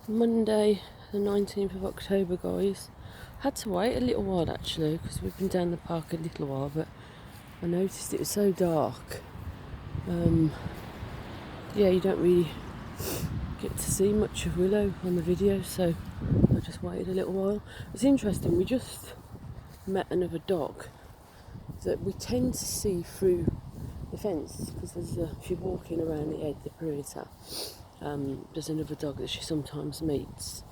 Monday the 19th of October, guys. Had to wait a little while actually because we've been down the park a little while, but I noticed it was so dark. Yeah, you don't really get to see much of Willow on the video, so I just waited a little while. It's interesting, we just met another dog that we tend to see through the fence because if you're walking around the edge, the perimeter, there's another dog that she sometimes meets.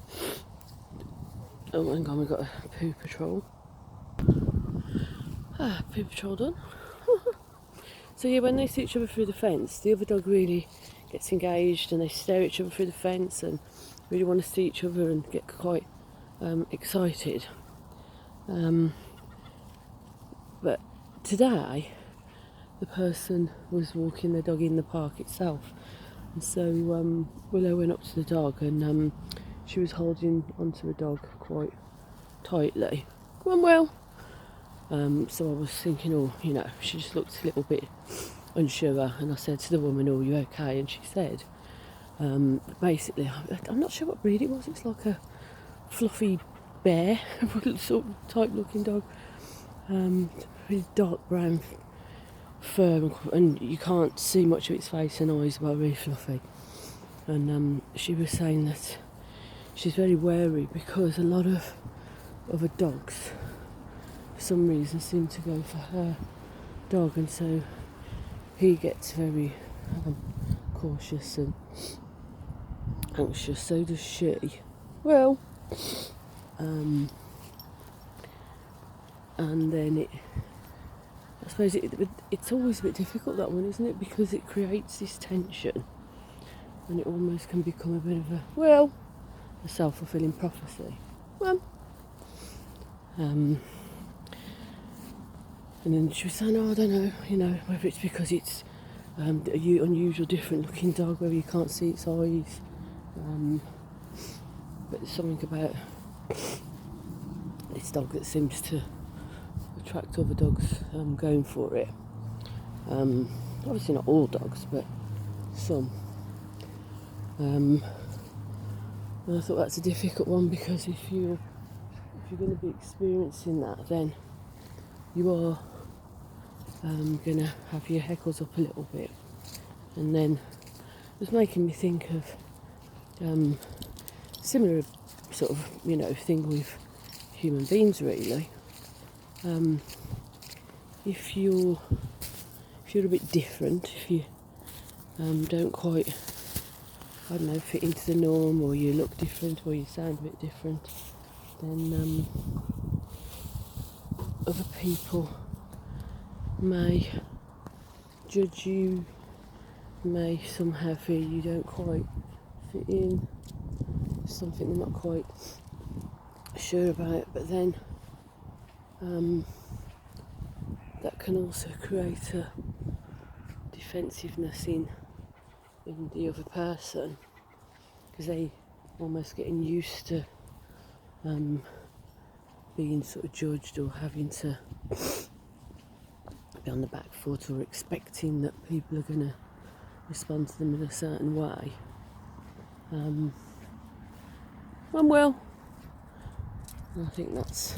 Oh, hang on, we've got a poo patrol. Poo patrol done. So yeah, when they see each other through the fence, the other dog really gets engaged and they stare at each other through the fence and really want to see each other and get quite excited. But today, the person was walking the dog in the park itself, and so Willow went up to the dog and she was holding onto the dog quite tightly. Come on, Will. So I was thinking, she just looked a little bit unsure, and I said to the woman, "Oh, you okay?" And she said, basically, I'm not sure what breed it was. It was like a fluffy bear, sort of type looking dog, with dark brown fur, and you can't see much of its face and eyes, but really fluffy. And she was saying that she's very wary because a lot of other dogs, for some reason, seem to go for her dog, and so he gets very cautious and anxious. So does she. Well, and then I suppose it's always a bit difficult, that one, isn't it? Because it creates this tension, and it almost can become a bit of a self-fulfilling prophecy. Well, and then she was saying, "Oh, I don't know, whether it's because it's an unusual, different-looking dog, whether you can't see its eyes, but there's something about this dog that seems to attract other dogs going for it. Obviously not all dogs, but some. And I thought that's a difficult one, because if you're going to be experiencing that, then you are going to have your heckles up a little bit. And then it was making me think of similar sort of thing with human beings, really. If you're a bit different, if you don't quite, fit into the norm, or you look different, or you sound a bit different, then other people may judge you, may somehow feel you don't quite fit in, something they're not quite sure about, but then that can also create a defensiveness in the other person, because they almost getting used to being sort of judged, or having to be on the back foot, or expecting that people are going to respond to them in a certain way. Well, I think that's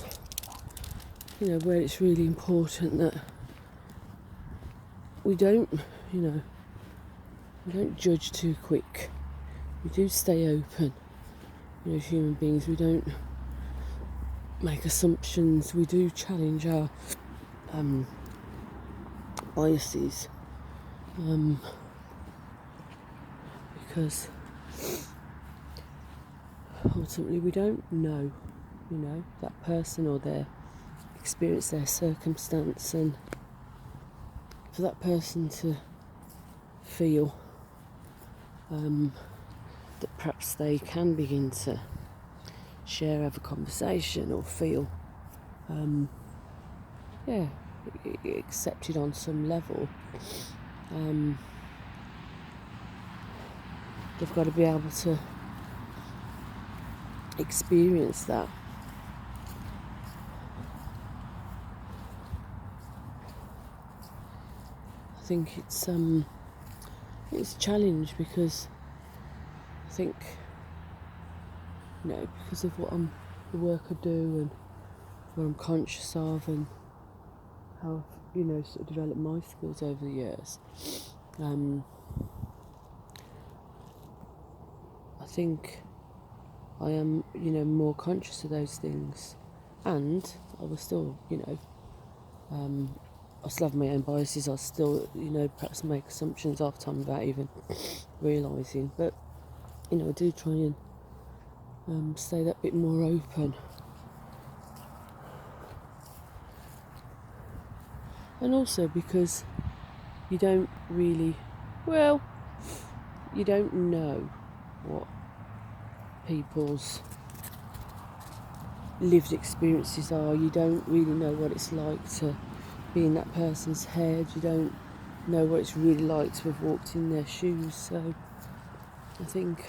where it's really important that we don't judge too quick. We do stay open, as human beings. We don't make assumptions. We do challenge our biases, because ultimately we don't know, that person or their experience, their circumstance, and for that person to feel that perhaps they can begin to share, have a conversation, or feel accepted on some level, they've got to be able to experience that. I think it's a challenge, because I think because of the work I do and what I'm conscious of and how I've, sort of developed my skills over the years. I think I am, more conscious of those things, and I will still, I still have my own biases. I still, perhaps make assumptions half the time without even realising. But, I do try and stay that bit more open. And also because you don't know what people's lived experiences are. You don't really know what it's like to be in that person's head. You don't know what it's really like to have walked in their shoes. So I think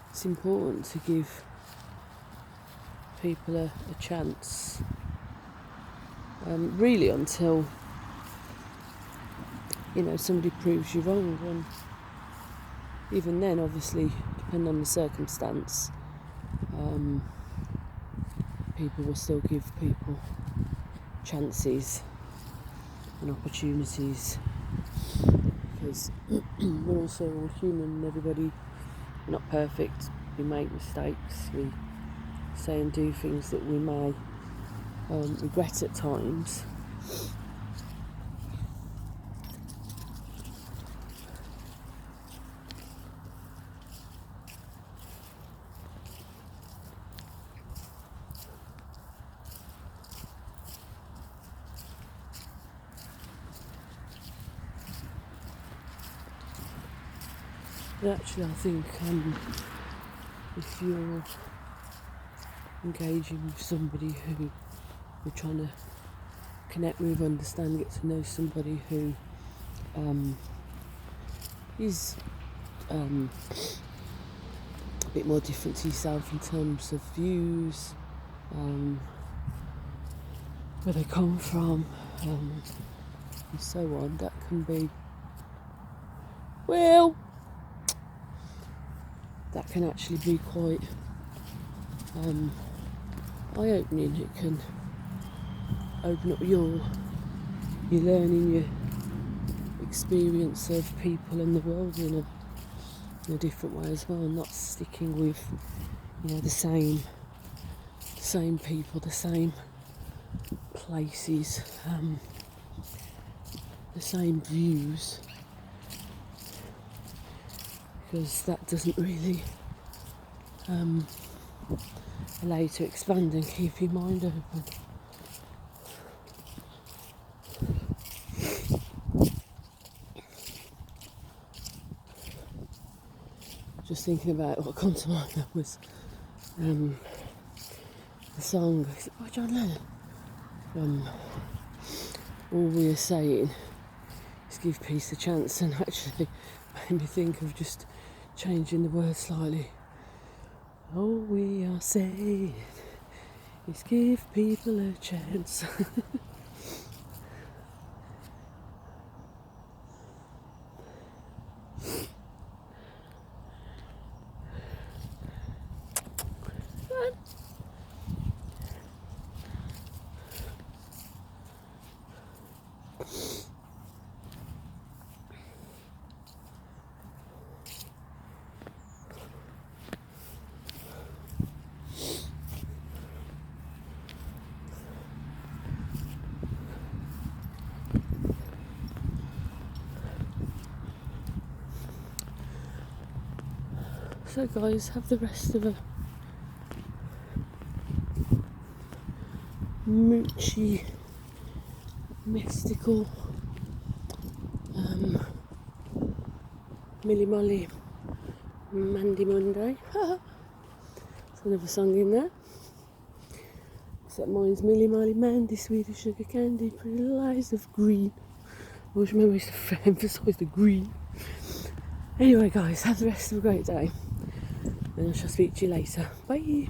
it's important to give people a chance, really until somebody proves you wrong. And even then, obviously, depending on the circumstance, people will still give people chances and opportunities, because we're also all human and everybody, not perfect. We make mistakes, we say and do things that we may regret at times. But actually, I think if you're engaging with somebody who you're trying to connect with, understand, get to know somebody who is a bit more different to yourself in terms of views, where they come from, and so on, that can be, that can actually be quite eye-opening. It can open up your learning, your experience of people and the world in a different way as well, and not sticking with the same people, the same places, the same views, because that doesn't really allow you to expand and keep your mind open. Just thinking about what come to mind was the song by John Lennon. All we are saying is give peace a chance, and actually made me think of just changing the words slightly. All we are saying is give people a chance. So guys, have the rest of a moochy, mystical, Milly Molly Mandy Monday. There's another song in there. Except mine's Milly Molly Mandy, sweet as sugar candy, pretty little eyes of green. Always remember to emphasise the green. Anyway guys, have the rest of a great day. And I shall speak to you later. Bye.